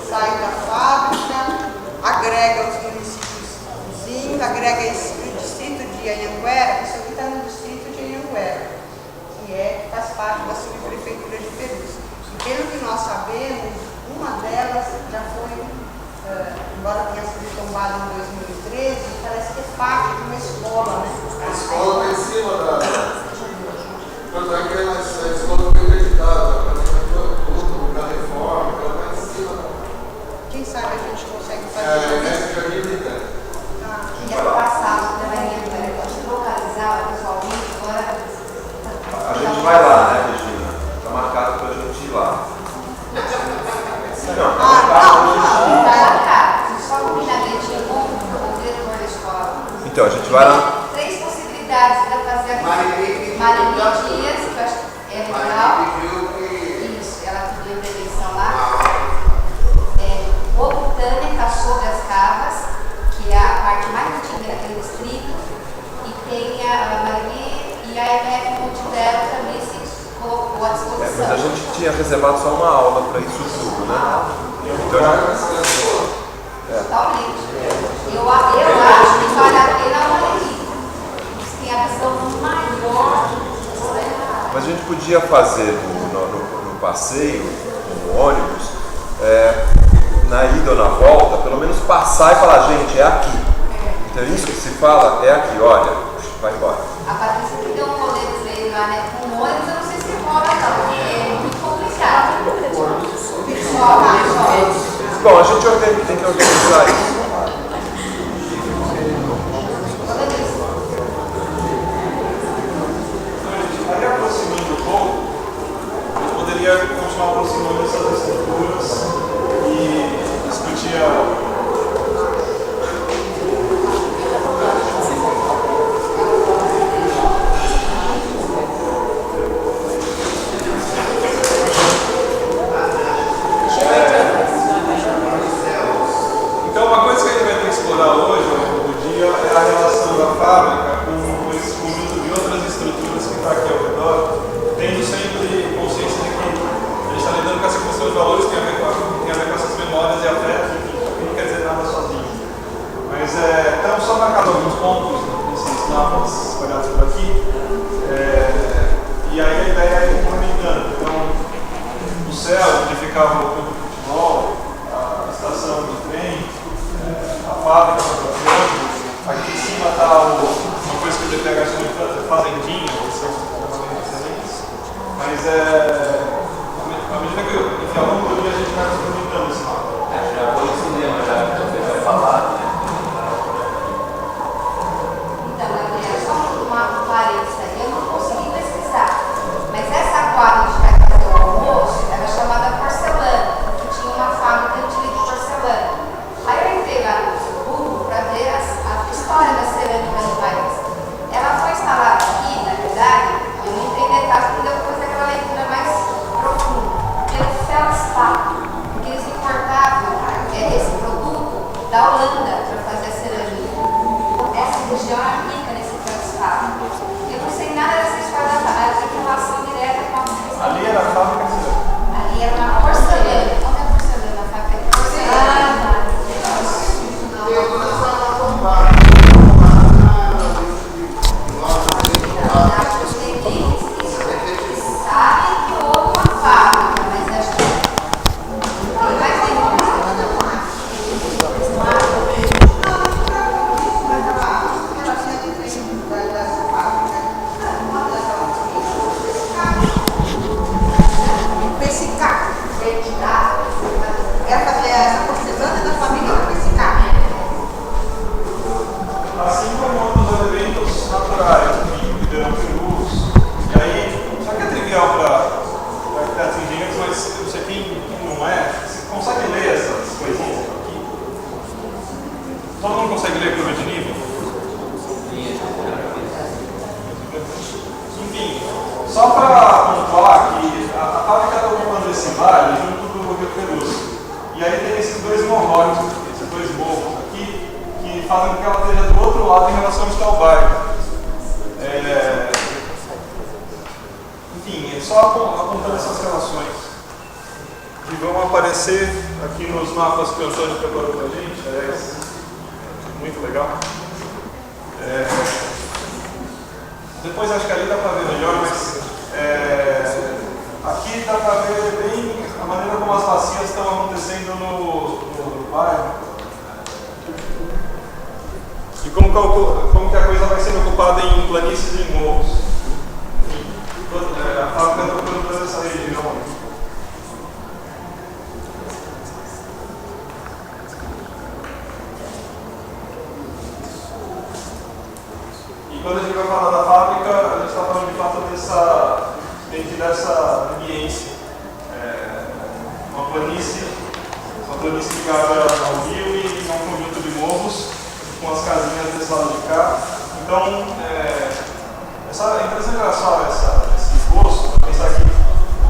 sai da fábrica, agrega os municípios vizinhos, agrega o distrito de Anhanguera, isso aqui está no distrito de Anhanguera, que faz parte da subprefeitura de Perus. E pelo que nós sabemos, uma delas já foi, embora tenha sido tombada em 2013, parece que é parte de uma escola, né? A escola está em cima da... Tanto é que a escola foi acreditada, tudo, a reforma, ela está em cima da... Quem sabe a gente consegue fazer isso? E ano passado também eu localizava pessoalmente, agora... A gente vai lá, né, Regina? Está marcado para a gente ir lá. Não, está marcado para a gente ir. Está marcado. Só combinamento com o diretor da escola. Então, a gente vai lá. Três possibilidades para fazer aqui. Marili Dias, que eu acho que é legal. Isso, ela pediu para eleição lá. O Tânia está sobre as cavas, que é a parte mais antiga daquele distrito. E tem a Marili e a EMF Multidero também se colocou à disposição. Mas a gente tinha reservado só uma aula para isso tudo, né? Então, totalmente. Eu acho que vale a pena a Marili. Tem a visão maior. mas a gente podia fazer no passeio, no ônibus, na ida ou na volta, pelo menos passar e falar, gente, é aqui. Então isso que se fala é aqui, olha, vai embora. A Patrícia que deu um rolê dele lá, né, com o ônibus, eu não sei se rola não, porque é muito complicado. Bom, a gente tem que organizar isso. Aí aproximando um pouco, eu poderia continuar aproximando essas estruturas e discutir Então, uma coisa que a gente vai ter que explorar hoje, ao longo do dia, é a relação da fábrica com esse conjunto de outras estruturas que está aqui ao redor, tendo sempre consciência de que a gente está lidando com essa questão de valores que tem a ver com essas memórias e afetos, que não quer dizer nada sozinho. Mas estamos só marcando alguns pontos nesses mapas espalhados por aqui, e aí a ideia é ir comunicando. Então, o céu, onde ficava o campo de futebol, a estação de trem, a fábrica para ônibus, aqui em cima está uma coisa que o DPH chama de fazendinha, que são excelentes, mas à medida que ao longo do dia a gente vai comunicando esse mapa. Já foi o cinema, já que você vai falar, né? Então, Gabriel, só uma parênteses aí, eu não consegui pesquisar, mas essa quadra de vai fazer o almoço era chamada Porcelana, que tinha uma fábrica antiga de porcelana. Aí eu entrei lá no Google para ver a história da cerâmica no país. Ela foi instalada aqui, na verdade, eu não entrei em detalhes porque eu vou fazer aquela leitura mais profunda, pelo Feldspato, porque eles importavam esse produto da Holanda para fazer a cerâmica. Essa região é rica nesse Feldspato. Eu não sei nada dessa história da fábrica, ela tem relação direta com a Ali era a fábrica de cerâmica. ali era uma porcelana. Onde é a porcelana? A fábrica de porcelana. Sabe que houve uma fábrica, mas acho que tem mais nenhuma. Pessicar. Quer fazer essa porcelana da família do Pessicar. Assim como outros elementos naturais, vidro, luz, e aí, só que é trivial para arquitetos e engenheiros, mas você quem não é, você consegue ler essas coisinhas aqui? Todo mundo consegue ler curva de nível? Enfim, só para pontuar que a fábrica está ocupando esse vale junto do Rio Perus. E aí tem esses dois morros, esses dois morros aqui, que fazem com que ela esteja do outro lado em relação ao Stalbairro. Enfim, é só apontando essas relações. que vão aparecer aqui nos mapas que o Antônio preparou para a gente. Muito legal. Depois acho que ali dá para ver melhor, mas aqui dá para ver bem a maneira como as bacias estão acontecendo no bairro. E como que a coisa vai sendo ocupada em planícies e em morros. A fábrica está procurando fazer essa região. E quando a gente vai falar da fábrica, a gente está falando de fato dessa ambiência. Uma planície ligada ao rio e a um conjunto de morros, com as casinhas desse lado de cá. Então, é interessante olhar só esse esboço, para pensar aqui o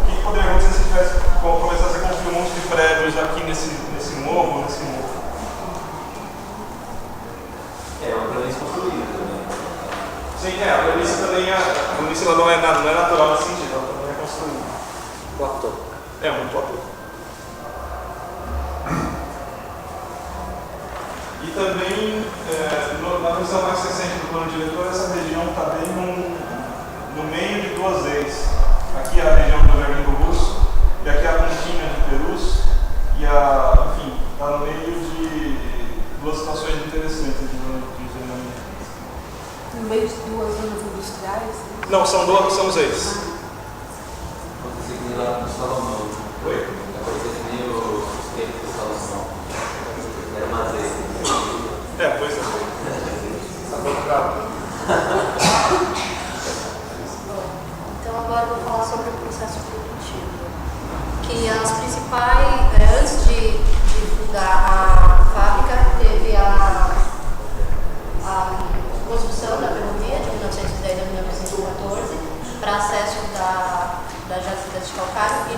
que poderia acontecer se tivesse começasse a construir um monte de prédios aqui nesse morro. É uma planície construída também. Sim, a planície também a planície ela não é natural nesse sentido, ela também é construída. Platô. É um platô. E também, na visão mais recente do plano diretor, essa região está bem no meio de duas veias. Aqui é a região do Jardim do Russo, e aqui é a pontinha de Perus, e enfim, está no meio de duas situações interessantes de zoneamento. No meio de duas zonas industriais? Não, são os ex. Aconteceu que lá no Salomão. Oi? Aconteceu que nem os tempos do Salomão. Era uma vez. Pois é. Então agora eu vou falar sobre o processo produtivo. Que as principais, antes de fundar a fábrica, teve a construção da ferrovia de 1910 a 1914 para acesso da jazida de calcário e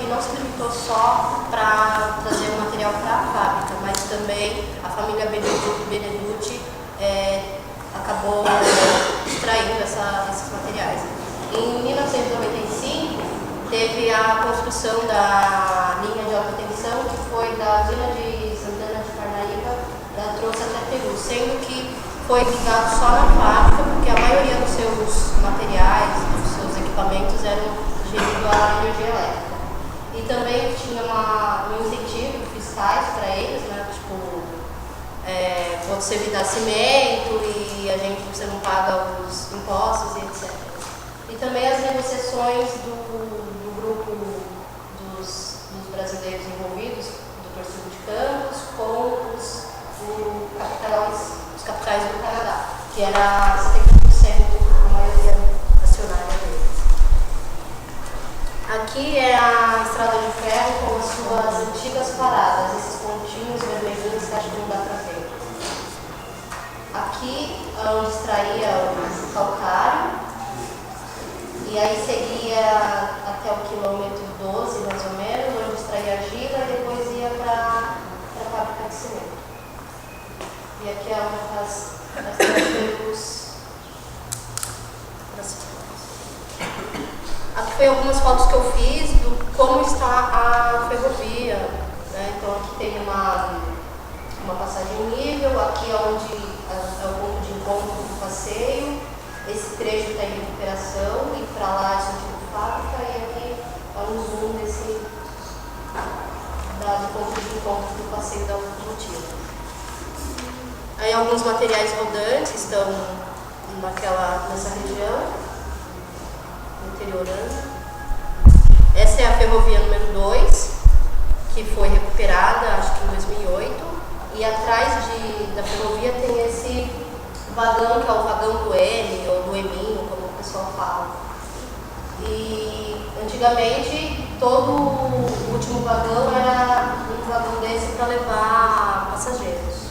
não se limitou só para trazer o material para a fábrica, mas também a família Benedutti acabou extraindo esses materiais. Em 1995 teve a construção da linha de alta tensão, que foi da usina de Santana de Parnaíba, trouxe até Peru, sendo que foi ligado só na fábrica, porque a maioria dos seus materiais, dos seus equipamentos eram geridos à energia elétrica. E também tinha um incentivo fiscais para eles, né? Tipo, você me dá cimento e você não paga os impostos e etc. E também as negociações do grupo dos brasileiros envolvidos, do Porto de Campos, com os capitais do Canadá, que era 70% a maioria acionária deles. Aqui é a estrada de ferro com as suas antigas paradas, esses pontinhos vermelhinhos que acho que não dá para ver. Aqui é onde extraía o calcário, e aí seguia até o quilômetro 12, mais ou menos, onde extraía argila e depois ia para a fábrica de cimento. E aqui é uma das fotos. Aqui foi algumas fotos que eu fiz do como está a ferrovia, né? Então aqui tem uma passagem nível, aqui é onde é o ponto de encontro do passeio, esse trecho está em recuperação e para lá é sentido fábrica, e aqui é um zoom do ponto de encontro do passeio da automotiva. Aí alguns materiais rodantes estão nessa região, interiorana. Essa é a ferrovia número 2, que foi recuperada, acho que em 2008. E atrás da ferrovia tem esse vagão, que é o vagão do M, ou do Eminho, como o pessoal fala. E antigamente, todo o último vagão era um vagão desse para levar passageiros.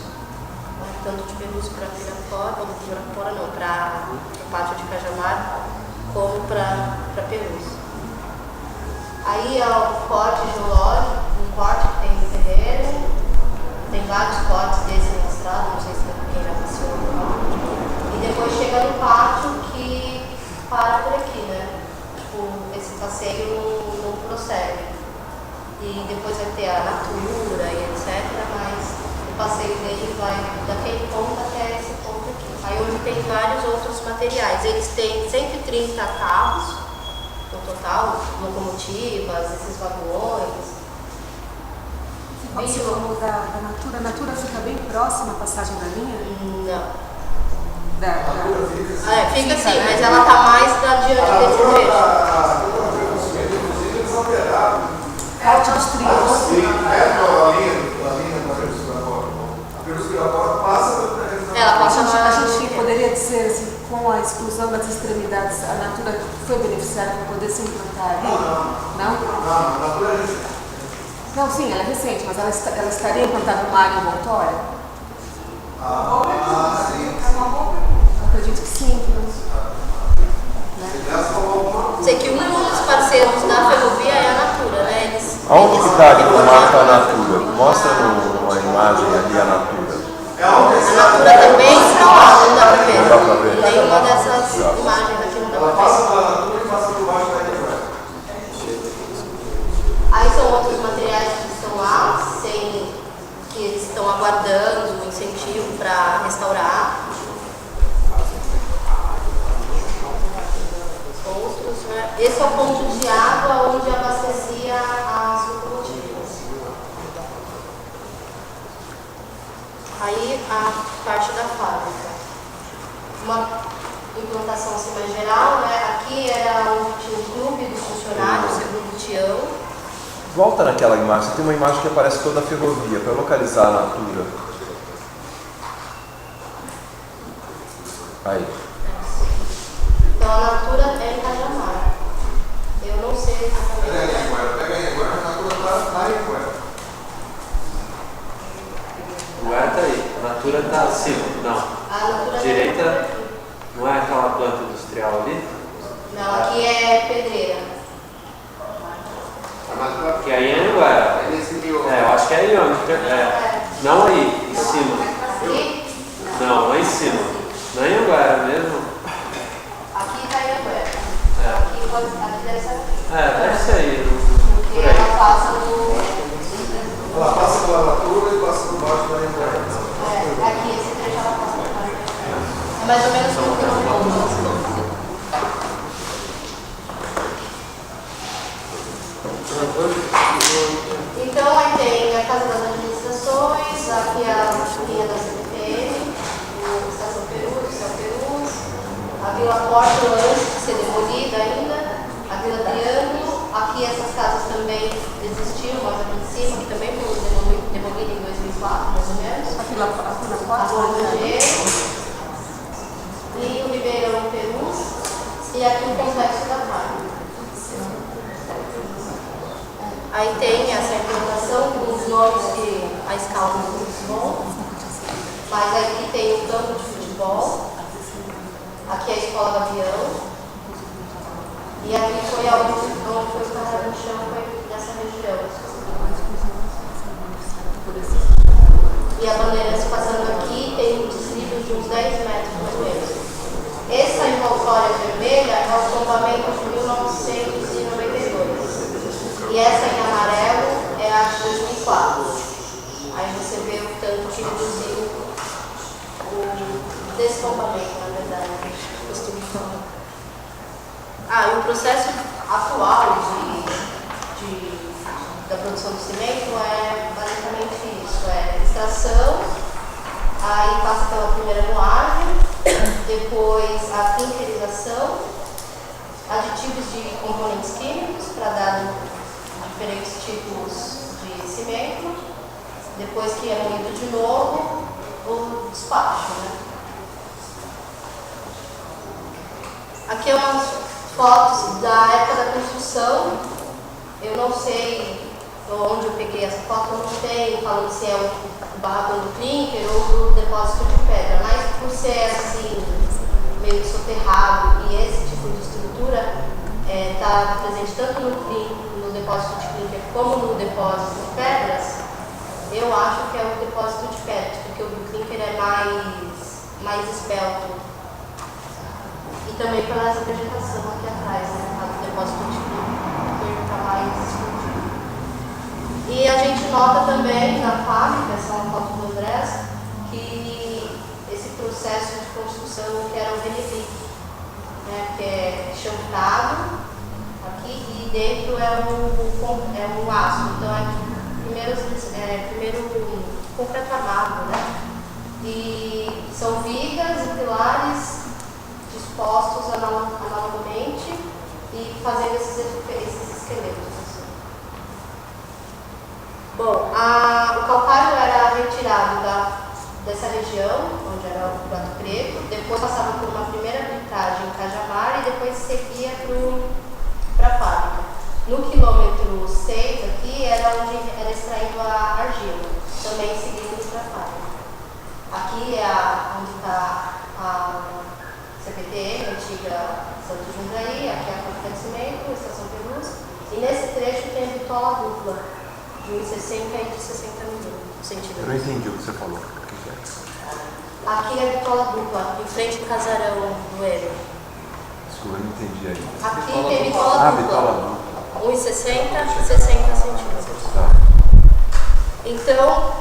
Tanto de Perus para Pirapora, ou de Pirapora não, para o pátio de Cajamar, como para Perus. Aí é o corte geológico, um corte que tem no terreno, tem vários cortes desse na estrada, não sei se quem já passou lá. E depois chega no pátio que para por aqui, né? Tipo, esse passeio não prossegue. e depois vai ter a Natura e etc. Mas o passeio dele vai daquele ponto até esse ponto aqui. Aí onde tem vários outros materiais. Eles têm 130 carros no total, locomotivas, esses vagões. Você falou da Natura. A Natura fica bem próxima à passagem da linha? Não. Fica Fica sim, né? mas ela está mais adiante desse trecho. Inclusive, eles alteraram. Parte dos trilhos. Sim, a linha da Perus Pirapora. A Perus Pirapora passa pela região. Ela passa A gente poderia dizer assim, com a exclusão das extremidades, a Natura foi beneficiada para poder se implantar ali? Não? Não, a Natura é recente. Não, sim, ela é recente, mas ela estaria implantada numa área envoltória? Sim. Eu acredito que sim. Sei que um dos parceiros da ferrovia é a Natura, né? Aonde que está ali o mapa da Natura? Mostra numa imagem ali a Natura. A Natura também está lá, não dá para ver. Não dá pra ver. Tem uma dessas imagens aqui, não dá Ela para passa ver. pela Natura e passa por baixo da Anhanguera. Aí são outros materiais que estão lá, que eles estão aguardando o incentivo para restaurar. Outros, né? Esse é o ponto de água onde abastecia as locomotivas. Aí a parte da fábrica. Uma implantação assim mais geral, né? Aqui era onde tinha o clube dos funcionários, o Clube Tião. Volta naquela imagem, tem uma imagem que aparece toda a ferrovia, para localizar a Natura. Aí. Então a Natura é em Cajamar. Eu não sei Pega a exatamente. Anhanguera, a Natura está na Anhanguera. O lugar tá aí, a Natura tá acima, não. A Natura Direita, é aqui. não é aquela planta industrial ali? Não, aqui é pedreira. Que aí é Anhanguera. Eu acho que é aí, ó. Não aí, em cima. Aqui? Não, lá em cima. Não é Anhanguera mesmo? Aqui está em Anhanguera. Aqui deve ser aqui. Deve ser aí. Porque Por aí. ela passa no. Ela passa pela Natura e passa por baixo da Anhanguera. Aqui, esse trecho ela passa por baixo. É mais ou menos como que eu vou. Então, aí tem a Casa das Administrações, aqui a linha da CPTM, o Estação Perus, Céu Perus, a Vila Porto antes de ser demolida ainda, a Vila Triângulo, aqui essas casas também existiam, mas aqui em cima, que também foi demolida em 2004, mais ou menos. Aqui na A Rua porta. Rogério, e o Ribeirão Perus, e aqui o Complexo da Carne. Aí tem essa implantação com os nomes que a escala não é muito bom, mas aqui tem o campo de futebol, aqui é a Escola Gavião, e aqui foi onde foi escarrado no chão, foi nessa região. E a bandeira se passando aqui tem um desnível de uns 10 metros mais ou menos. Essa envoltória vermelha é o tombamento de 1992. E essa em amarelo é a de 2004. Aí você vê o tanto que reduziu o descompamento, na verdade, costume falar. E o processo atual da produção do cimento é basicamente isso, é extração, aí passa pela primeira moagem, depois a clinkerização, aditivos de componentes químicos para dar diferentes tipos de cimento, depois que é moído de novo, o despacho, né? Aqui é umas fotos da época da construção. Eu não sei onde eu peguei essa foto, eu não tenho falando se é o barracão do clinker ou do depósito de pedra, mas por ser assim, meio soterrado e esse tipo de estrutura está presente tanto no depósito de clinker como no depósito de pedras, eu acho que é o depósito de pedras, porque o do clinker é mais esbelto. E também pela essa vegetação aqui atrás, né? O depósito de clinker está mais escondido. também na fábrica, essa é uma foto do Andrés, que esse processo de construção que era o Benedict, né, que é chancrado aqui e dentro é um aço. Então primeiro concreto armado, né? E são vigas e pilares dispostos analogamente e fazendo esses esqueletos. Assim. Bom, o calcário era retirado dessa região, onde era o Gato Preto, depois passava por uma primeira aplicagem em Cajamar e depois seguia para a fábrica. No quilômetro 6 aqui era onde era extraído a argila, também seguindo para a fábrica. Aqui é onde está a CPTM, antiga Santo Jundiaí, aqui é a fábrica de cimento, a Estação Perus, e nesse trecho tem a bitola dupla, de 1,60 e de 60 centímetros. Eu não entendi o que você falou. O que é? Aqui é a bitola dupla, em frente do casarão do Hélio. Desculpa, eu não entendi ainda. Aqui tem bitola Bitola dupla. dupla. 1,60 e 60 centímetros. Tá. Então,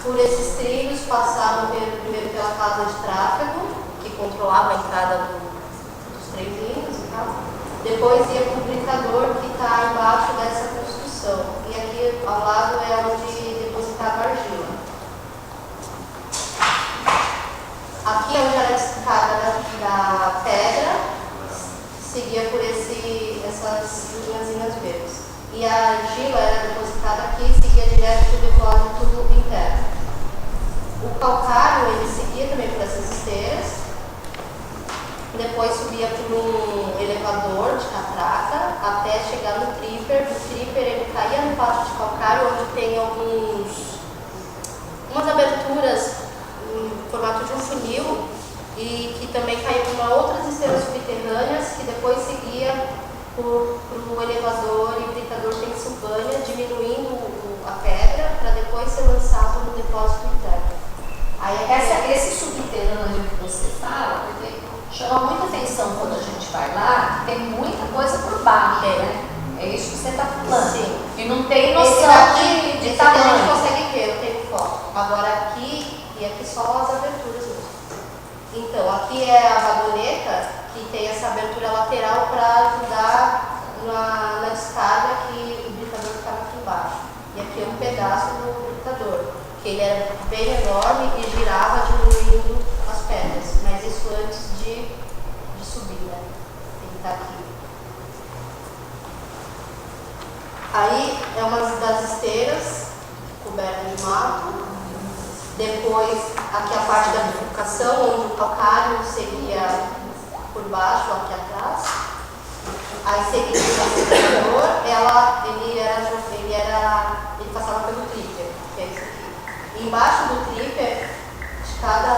por esses trilhos passavam primeiro pela casa de tráfego, que controlava a entrada dos trenzinhos e tal. Depois ia para o britador, que está embaixo dessa construção. E aqui ao lado é onde depositava a argila. Aqui é onde era a escada da pedra, seguia por essas linhas verdes. E a argila era depositada aqui e seguia direto para o depósito interno. O calcário ele seguia também por essas esteiras, depois subia por um elevador de catraca até chegar no tripper. O tripper ele caía no pátio de calcário, onde tem umas aberturas em formato de um funil e que também caía para outras esteiras subterrâneas que depois seguia para o elevador e britador Pensilvânia, diminuindo a pedra para depois ser lançado no depósito interno. Aí esse subterrâneo que você fala, porque chama muita atenção quando a gente vai lá, que tem muita coisa por baixo, né? É isso que você está falando. Sim. E não tem noção de esse aqui a gente tamanho. consegue ver, eu tenho foto. Agora aqui só as aberturas mesmo. Então, aqui é a vagoneta que tem essa abertura lateral para ajudar na descarga que o britador ficava aqui embaixo. E aqui é um pedaço do britador, que ele era bem enorme e girava diminuindo as pedras. Mas isso antes de subir, né? Tem que estar aqui. Aí é uma das esteiras coberta de mato. Depois, aqui a parte da bifurcação, onde o calcário seria por baixo, aqui atrás. Aí seguindo esse elevador, ele passava pelo tripper, que é isso aqui. E embaixo do tripper, de cada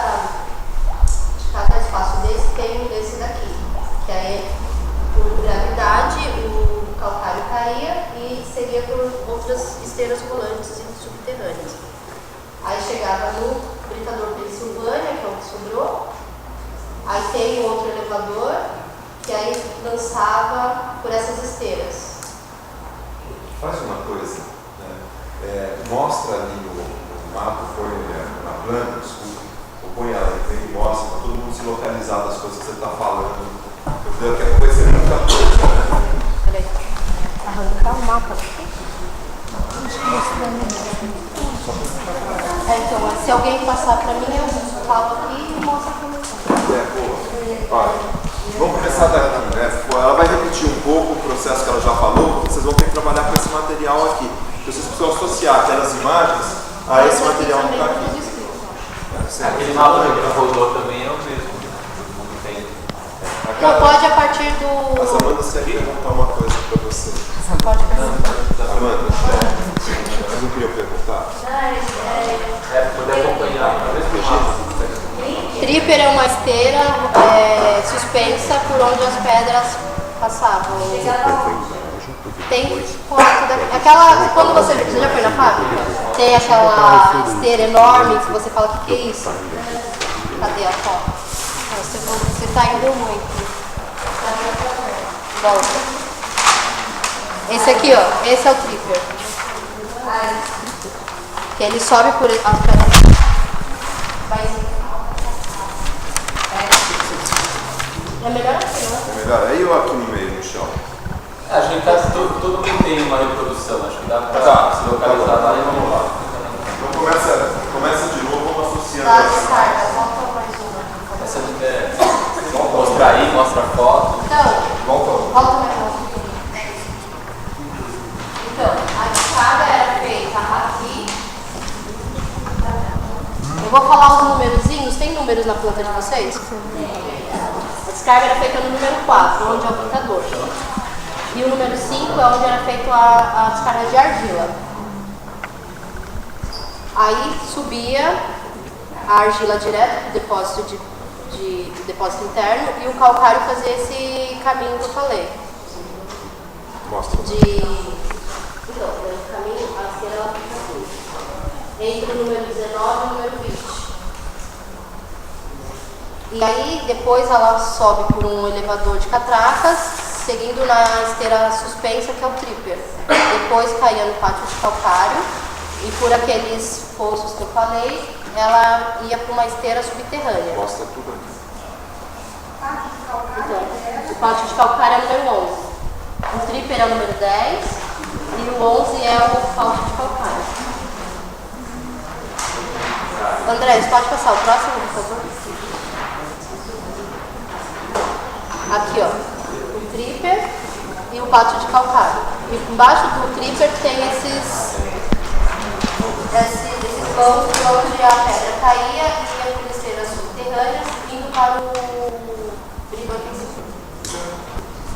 espaço desse, tem um desse daqui. Que aí, por gravidade, o calcário caía e seguia por outras esteiras rolantes e subterrâneas. Aí chegava no britador Pensilvânia, que é o que sobrou. Aí tem outro elevador, que aí lançava por essas esteiras. Faz uma coisa, né? Mostra ali o mapa, põe na planta, desculpa, ou põe ela e mostra para todo mundo se localizar das coisas que você está falando. Porque daqui a pouco vai ser muita coisa, né? Peraí, arrancar o mapa aqui. Então, se alguém passar para mim, eu falo aqui e mostro para você. Boa. Olha, vamos começar daqui, né? Ela vai repetir um pouco o processo que ela já falou, vocês vão ter que trabalhar com esse material aqui. Vocês precisam associar aquelas imagens a esse material que está aqui. Aquele mapa que rodou também é o mesmo. Não, pode a partir do... Mas Amanda, você quer perguntar uma coisa para você? Pode perguntar. Amanda, vocês não queriam perguntar? Poder acompanhar. Tripper é uma esteira suspensa por onde as pedras passavam. Tem foto daquela. Quando você já foi na fábrica? Tem aquela esteira enorme que você fala que é isso? Cadê a foto? Você está indo muito. Volta. Esse aqui, ó. Esse é o tripper. Que ele sobe por... É melhor assim, né? É melhor aí ou aqui no meio, no chão? A gente tá, todo mundo tem uma reprodução, acho que dá pra se localizar lá e vamos lá. Então começa de novo, vamos associando. Dá descarga, volta mais uma. Essa não é. Mostra aí, mostra a foto. Então, Volta. volta mais uma. Então, a descarga era feita aqui. Eu vou falar os numerozinhos. Tem números na planta de vocês? A descarga era feita no número 4, onde é o plantador. E o número 5 é onde era feita a descarga de argila. Aí subia a argila direto para o depósito depósito interno e o calcário fazia esse caminho que eu falei. Mostra. Então, o caminho, a cera ela fica assim. Entre o número 19 e o número 20. E aí depois ela sobe por um elevador de catracas, seguindo na esteira suspensa que é o tripper. Depois caía no pátio de calcário e por aqueles poços que eu falei, ela ia para uma esteira subterrânea. Mostra tudo aqui. Então, o pátio de calcário é o número 11. O tripper é o número 10 e o 11 é o pátio de calcário. André, você pode passar o próximo, por favor? Aqui, ó, o tripper e o pátio de calcário. E embaixo do tripper tem esses vãos de onde a pedra caía e ia por esteiras subterrâneas, indo para o brilho principal.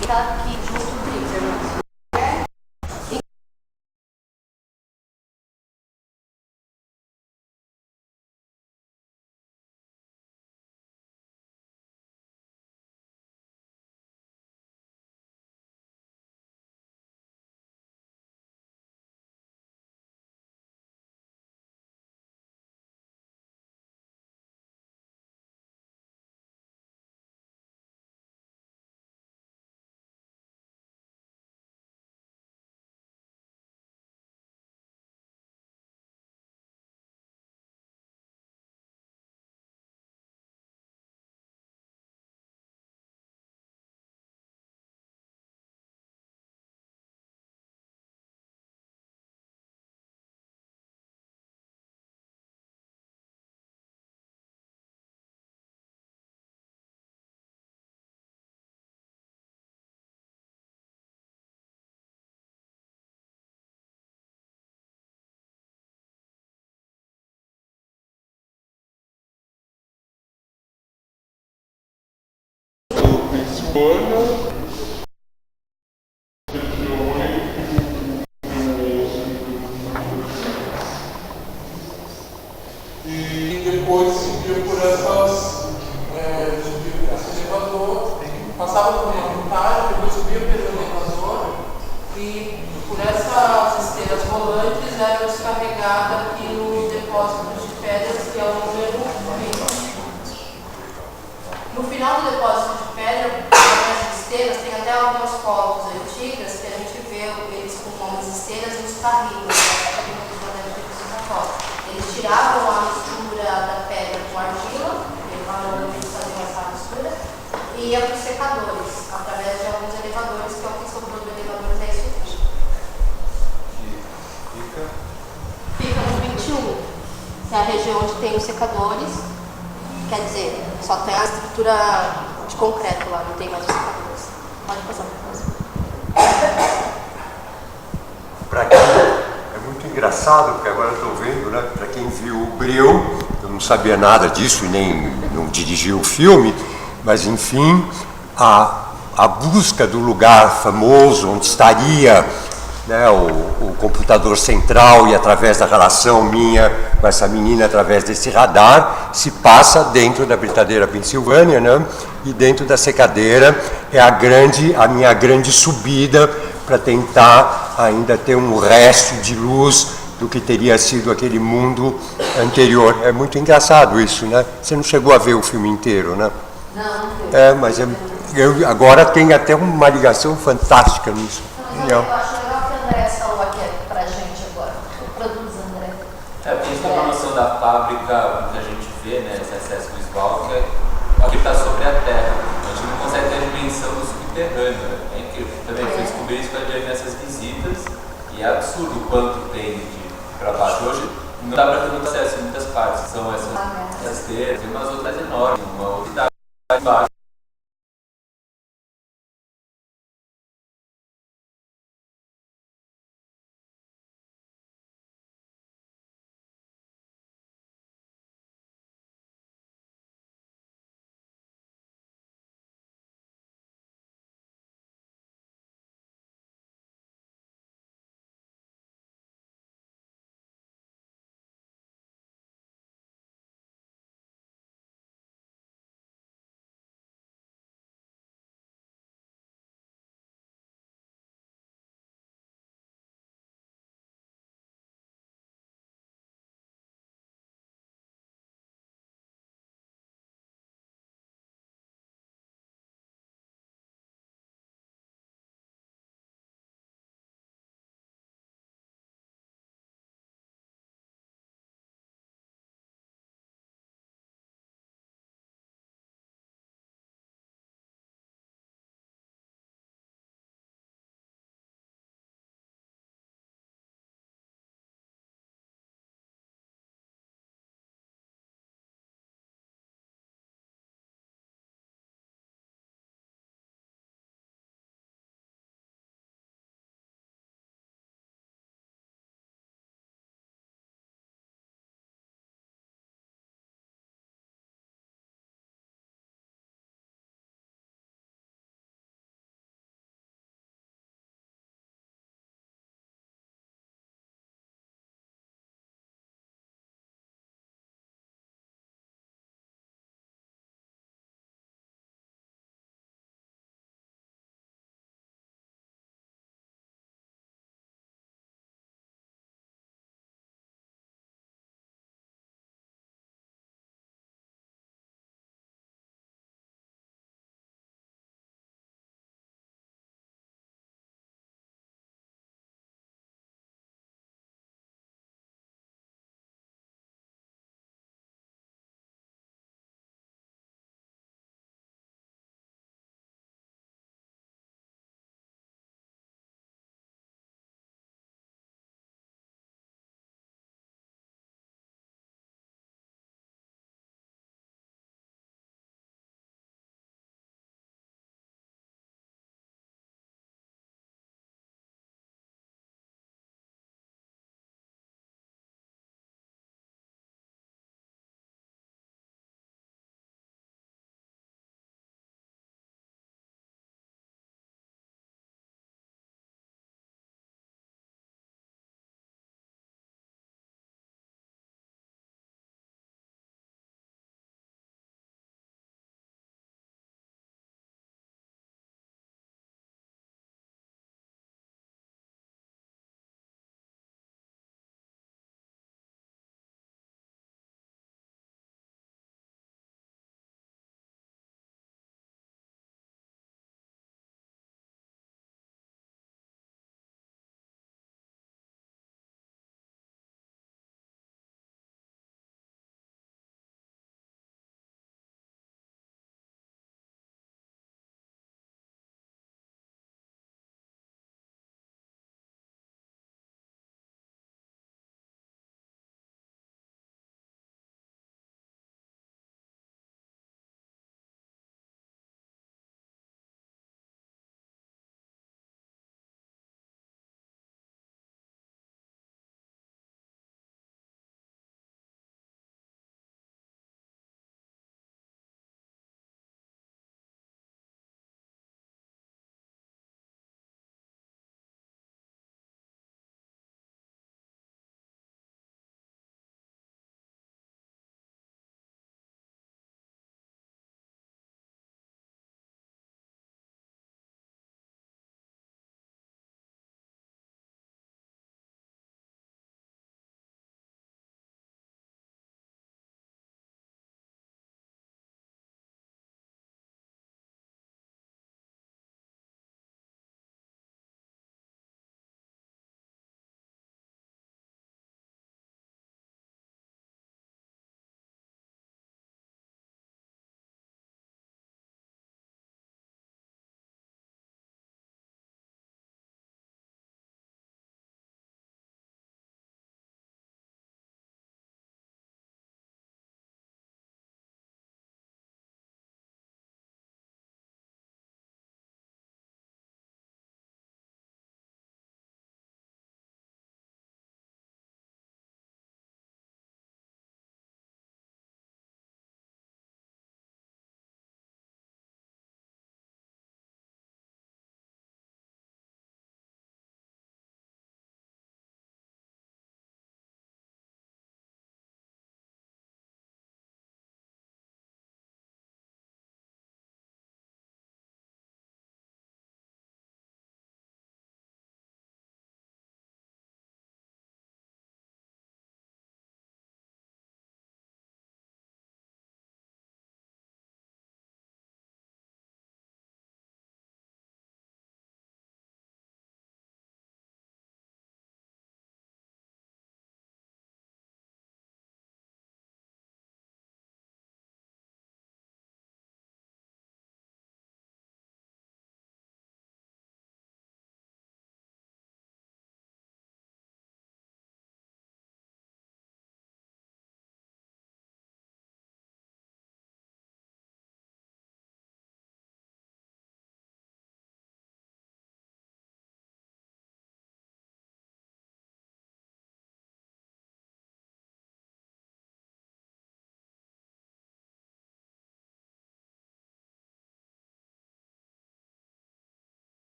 Está aqui junto o tripper. E depois subia por esse elevador, passava por uma montagem, depois subia pelo elevador e por essas esteiras rolantes era descarregada aqui no depósito de pedras, que é o número 20. No final do depósito de pedra, as esteiras, tem até algumas fotos antigas que a gente vê eles com umas esteiras e os carrinhos, eles tiravam a mistura da pedra com argila, levavam onde eles faziam essa mistura, e ia para os secadores, através de alguns elevadores, que é o que sobrou do elevador é isso aqui. Fica no 21, que é a região onde tem os secadores, quer dizer, só tem a estrutura de concreto lá, não tem mais os secadores. Pode passar para a próxima. Para quem é muito engraçado, porque agora eu estou vendo, né? Para quem viu o Breu, eu não sabia nada disso e nem não dirigi o filme, mas enfim, a busca do lugar famoso onde estaria, né, o computador central, e através da relação minha com essa menina, através desse radar, se passa dentro da britadeira Pensilvânia, né, e dentro da secadeira é a minha grande subida para tentar ainda ter um resto de luz do que teria sido aquele mundo anterior. É muito engraçado isso, né? Você não chegou a ver o filme inteiro, né? Não. Mas eu agora tenho até uma ligação fantástica nisso. Eu acho legal que o André salva aqui pra gente agora. Produz, André. da fábrica, que a gente vê, né, esse excesso visual, que é o que está sobre a terra. A gente não consegue ter a dimensão do subterrâneo. Né? É incrível. Também fui descobrir isso nessas visitas e é absurdo o quanto tem para baixo. Hoje não dá para ter muito acesso em muitas partes. São essas esteiras, tem umas outras enormes, uma outra embaixo.